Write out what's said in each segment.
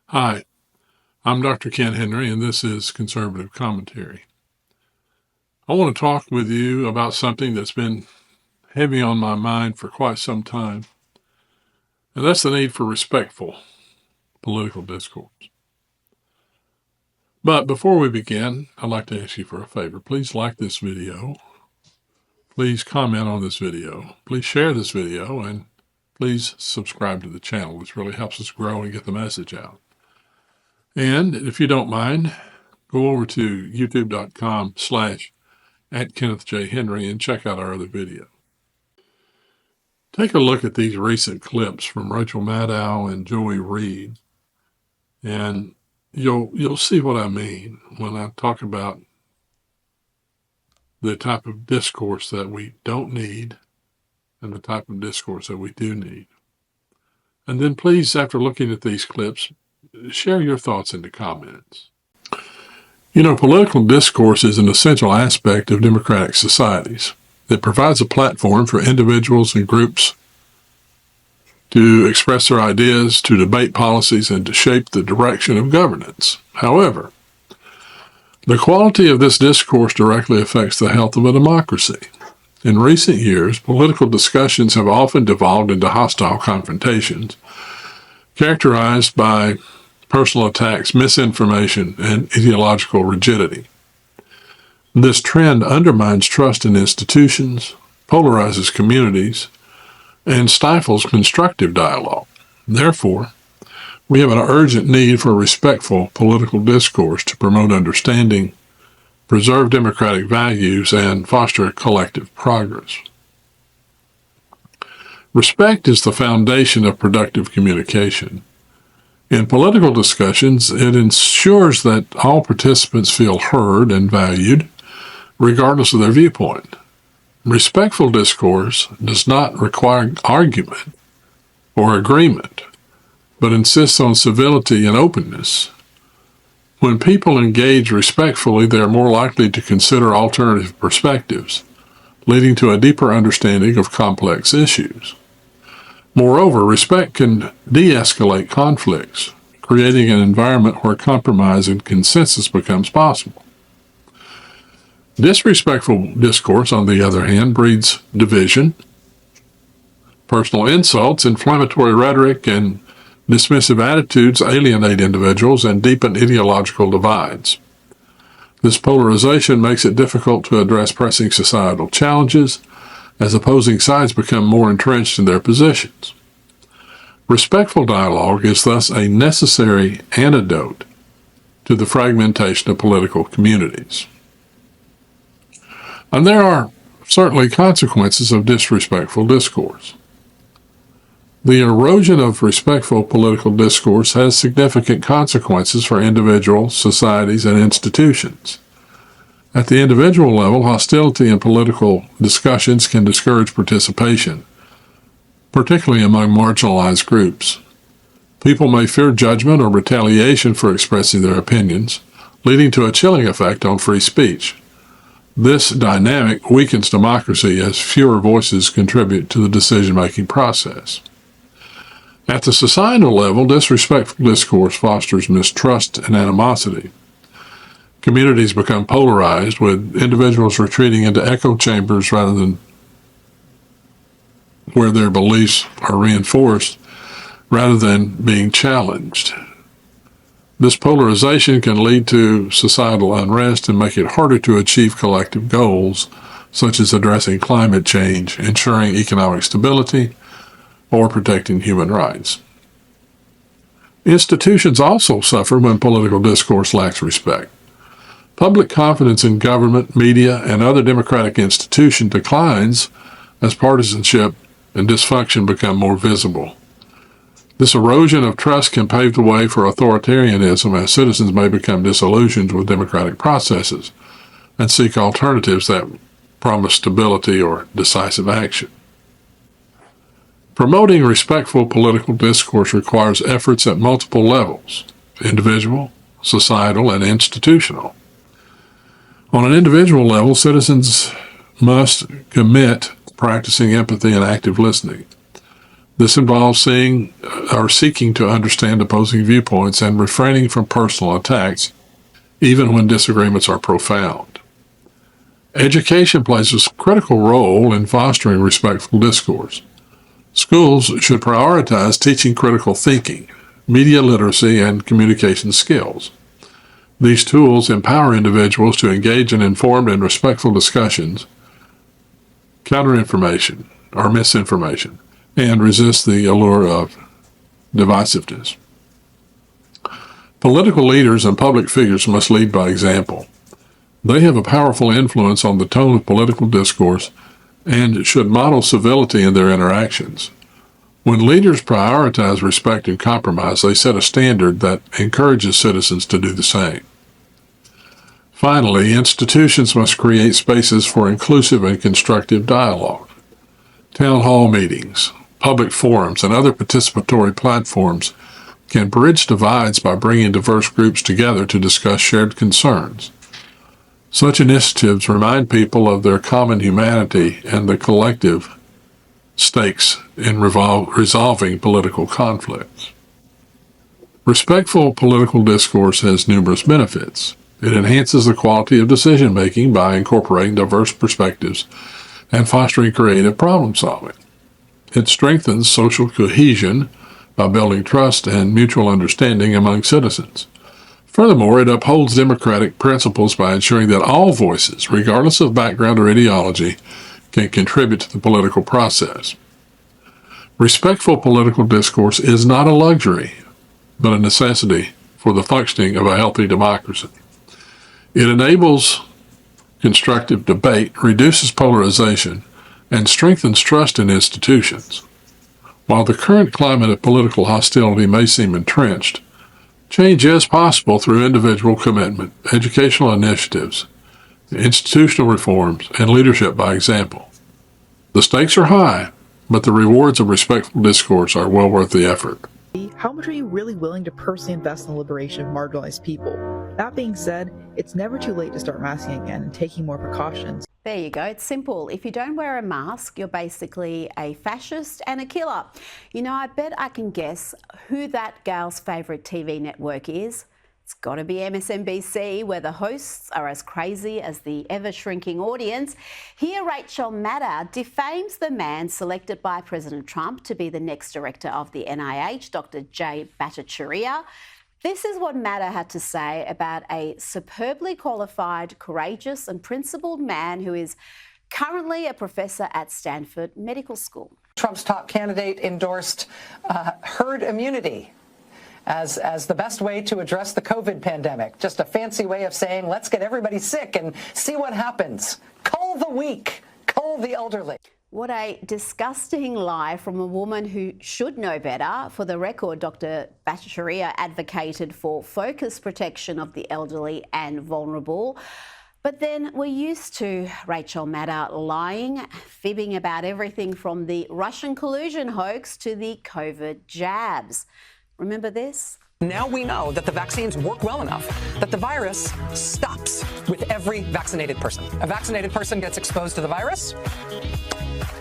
Hi, I'm Dr. Ken Henry, and this is Conservative Commentary. I want to talk with you about something that's been heavy on my mind for quite some time, and that's the need for respectful political discourse. But before we begin, I'd like to ask you for a favor. Please like this video. Please comment on this video. Please share this video, and please subscribe to the channel, which really helps us grow and get the message out. And if you don't mind, go over to youtube.com/@KennethJHenry and check out our other video. Take a look at these recent clips from Rachel Maddow and Joy Reid, and you'll see what I mean when I talk about the type of discourse that we don't need and the type of discourse that we do need. And then please, after looking at these clips, share your thoughts in the comments. Political discourse is an essential aspect of democratic societies. It provides a platform for individuals and groups to express their ideas, to debate policies, and to shape the direction of governance. However, the quality of this discourse directly affects the health of a democracy. In recent years, political discussions have often devolved into hostile confrontations, characterized by personal attacks, misinformation, and ideological rigidity. This trend undermines trust in institutions, polarizes communities, and stifles constructive dialogue. Therefore, we have an urgent need for respectful political discourse to promote understanding, preserve democratic values, and foster collective progress. Respect is the foundation of productive communication. In political discussions, it ensures that all participants feel heard and valued, regardless of their viewpoint. Respectful discourse does not require argument or agreement, but insists on civility and openness. When people engage respectfully, they are more likely to consider alternative perspectives, leading to a deeper understanding of complex issues. Moreover, respect can de-escalate conflicts, creating an environment where compromise and consensus becomes possible. Disrespectful discourse, on the other hand, breeds division, personal insults, inflammatory rhetoric, and dismissive attitudes alienate individuals and deepen ideological divides. This polarization makes it difficult to address pressing societal challenges, as opposing sides become more entrenched in their positions. Respectful dialogue is thus a necessary antidote to the fragmentation of political communities. And there are certainly consequences of disrespectful discourse. The erosion of respectful political discourse has significant consequences for individuals, societies, and institutions. At the individual level, hostility in political discussions can discourage participation, particularly among marginalized groups. People may fear judgment or retaliation for expressing their opinions, leading to a chilling effect on free speech. This dynamic weakens democracy as fewer voices contribute to the decision-making process. At the societal level, disrespectful discourse fosters mistrust and animosity. Communities become polarized, with individuals retreating into echo chambers rather than where their beliefs are reinforced, rather than being challenged. This polarization can lead to societal unrest and make it harder to achieve collective goals, such as addressing climate change, ensuring economic stability, or protecting human rights. Institutions also suffer when political discourse lacks respect. Public confidence in government, media, and other democratic institutions declines as partisanship and dysfunction become more visible. This erosion of trust can pave the way for authoritarianism, as citizens may become disillusioned with democratic processes and seek alternatives that promise stability or decisive action. Promoting respectful political discourse requires efforts at multiple levels: individual, societal, and institutional. On an individual level, citizens must commit to practicing empathy and active listening. This involves seeking to understand opposing viewpoints and refraining from personal attacks, even when disagreements are profound. Education plays a critical role in fostering respectful discourse. Schools should prioritize teaching critical thinking, media literacy, and communication skills. These tools empower individuals to engage in informed and respectful discussions, counter information or misinformation, and resist the allure of divisiveness. Political leaders and public figures must lead by example. They have a powerful influence on the tone of political discourse and should model civility in their interactions. When leaders prioritize respect and compromise, they set a standard that encourages citizens to do the same. Finally, institutions must create spaces for inclusive and constructive dialogue. Town hall meetings, public forums, and other participatory platforms can bridge divides by bringing diverse groups together to discuss shared concerns. Such initiatives remind people of their common humanity and the collective stakes in resolving political conflicts. Respectful political discourse has numerous benefits. It enhances the quality of decision-making by incorporating diverse perspectives and fostering creative problem-solving. It strengthens social cohesion by building trust and mutual understanding among citizens. Furthermore, it upholds democratic principles by ensuring that all voices, regardless of background or ideology, can contribute to the political process. Respectful political discourse is not a luxury, but a necessity for the functioning of a healthy democracy. It enables constructive debate, reduces polarization, and strengthens trust in institutions. While the current climate of political hostility may seem entrenched, change is possible through individual commitment, educational initiatives, institutional reforms, and leadership by example. The stakes are high, but the rewards of respectful discourse are well worth the effort. How much are you really willing to personally invest in the liberation of marginalized people? That being said, it's never too late to start masking again and taking more precautions. There you go. It's simple. If you don't wear a mask, you're basically a fascist and a killer. You know, I bet I can guess who that gal's favourite TV network is. It's got to be MSNBC, where the hosts are as crazy as the ever-shrinking audience. Here, Rachel Maddow defames the man selected by President Trump to be the next director of the NIH, Dr. Jay Bhattacharya. This is what Maddow had to say about a superbly qualified, courageous and principled man who is currently a professor at Stanford Medical School. Trump's top candidate endorsed herd immunity as the best way to address the COVID pandemic. Just a fancy way of saying, let's get everybody sick and see what happens. Cull the weak, cull the elderly. What a disgusting lie from a woman who should know better. For the record, Dr. Bhattacharya advocated for focused protection of the elderly and vulnerable. But then we're used to Rachel Maddow lying, fibbing about everything from the Russian collusion hoax to the COVID jabs. Remember this? Now we know that the vaccines work well enough that the virus stops with every vaccinated person. A vaccinated person gets exposed to the virus.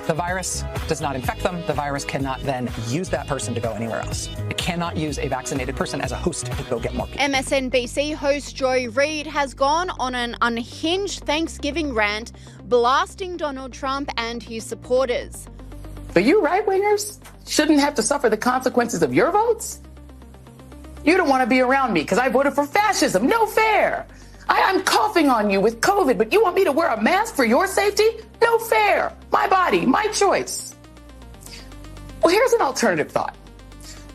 The virus does not infect them. The virus cannot then use that person to go anywhere else. It cannot use a vaccinated person as a host to go get more people. MSNBC host Joy Reid has gone on an unhinged Thanksgiving rant, blasting Donald Trump and his supporters. But you right-wingers shouldn't have to suffer the consequences of your votes? You don't want to be around me because I voted for fascism. No fair. I'm coughing on you with COVID, but you want me to wear a mask for your safety? No fair. My body, my choice. Well, here's an alternative thought.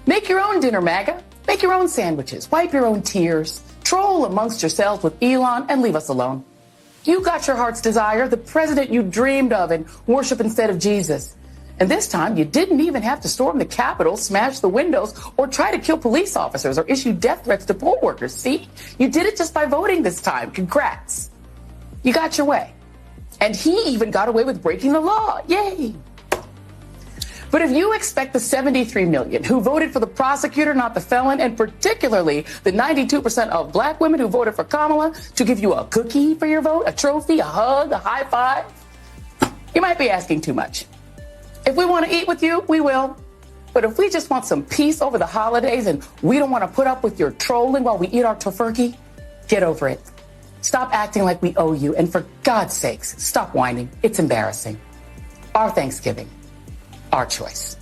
Make your own dinner, MAGA. Make your own sandwiches. Wipe your own tears. Troll amongst yourselves with Elon and leave us alone. You got your heart's desire, the president you dreamed of and worship instead of Jesus. And this time, you didn't even have to storm the Capitol, smash the windows, or try to kill police officers or issue death threats to poll workers. See? You did it just by voting this time. Congrats. You got your way. And he even got away with breaking the law. Yay. But if you expect the 73 million who voted for the prosecutor, not the felon, and particularly the 92% of black women who voted for Kamala to give you a cookie for your vote, a trophy, a hug, a high five, you might be asking too much. If we want to eat with you, we will. But if we just want some peace over the holidays and we don't want to put up with your trolling while we eat our tofurkey, get over it. Stop acting like we owe you. And for God's sakes, stop whining. It's embarrassing. Our Thanksgiving, our choice.